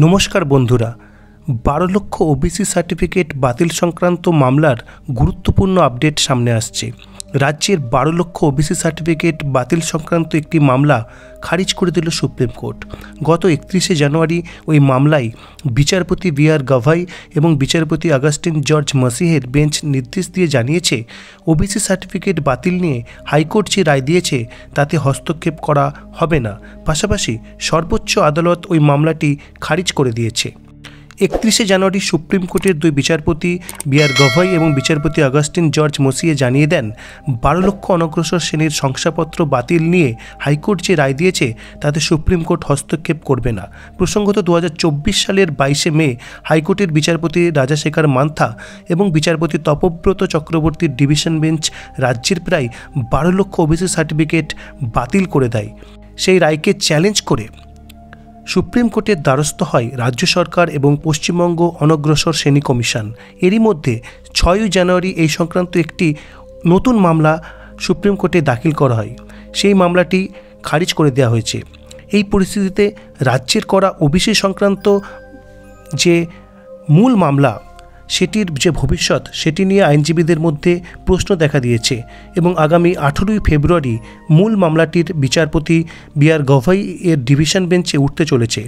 নমস্কার বন্ধুরা, 12 লক্ষ ওবিসি সার্টিফিকেট বাতিল সংক্রান্ত মামলার গুরুত্বপূর্ণ আপডেট সামনে আসছে। রাজ্যের 12 লক্ষ ওবিসি সার্টিফিকেট বাতিল সংক্রান্ত একটি মামলা খারিজ করে দিল সুপ্রিম কোর্ট। গত 31শে জানুয়ারি ওই মামলায় বিচারপতি বি.আর. গাভাই এবং বিচারপতি অগাস্টিন জর্জ মাসিহের বেঞ্চ নির্দেশ দিয়ে জানিয়েছে, ওবিসি সার্টিফিকেট বাতিল নিয়ে হাইকোর্ট যে রায় দিয়েছে তাতে হস্তক্ষেপ করা হবে না। পাশাপাশি সর্বোচ্চ আদালত ওই মামলাটি খারিজ করে দিয়েছে। 31শে জানুয়ারি সুপ্রিম কোর্টের দুই বিচারপতি বি.আর. গাভাই এবং বিচারপতি অগাস্টিন জর্জ মসিয়ে জানিয়ে দেন, 12 লক্ষ অনগ্রসর শ্রেণীর শংসাপত্র বাতিল নিয়ে হাইকোর্ট যে রায় দিয়েছে তাতে সুপ্রিম কোর্ট হস্তক্ষেপ করবে না। প্রসঙ্গত 2024 সালের 22শে মে হাইকোর্টের বিচারপতি রাজাশেখর মান্থা এবং বিচারপতি তপব্রত চক্রবর্তীর ডিভিশন বেঞ্চ রাজ্যের প্রায় 12 লক্ষ ওবিসি সার্টিফিকেট বাতিল করে দেয়। সেই রায়কে চ্যালেঞ্জ করে সুপ্রিম কোর্টের দ্বারস্থ হয় রাজ্য সরকার এবং পশ্চিমবঙ্গ অনগ্রসর শ্রেণী কমিশন। এরই মধ্যে 6 জানুয়ারি এই সংক্রান্ত একটি নতুন মামলা সুপ্রিম কোর্টে দাখিল করা হয়। সেই মামলাটি খারিজ করে দেওয়া হয়েছে। এই পরিস্থিতিতে রাজ্যের করা ওবিসি সংক্রান্ত যে মূল মামলা সেটির যে ভবিষ্যৎ সেটি নিয়ে আইনজীবীদের মধ্যে প্রশ্ন দেখা দিয়েছে এবং আগামী 18 ফেব্রুয়ারি মূল মামলাটির বিচারপতি বি.আর. গাভাই এর ডিভিশন বেঞ্চে উঠতে চলেছে।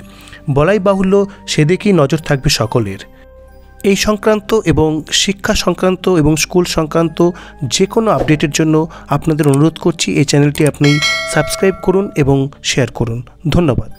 বলাই বাহুল্য, সেদিকেই নজর থাকবে সকলের। এই সংক্রান্ত এবং শিক্ষা সংক্রান্ত এবং স্কুল সংক্রান্ত যে কোনো আপডেটের জন্য আপনাদের অনুরোধ করছি এই চ্যানেলটি আপনি সাবস্ক্রাইব করুন এবং শেয়ার করুন। ধন্যবাদ।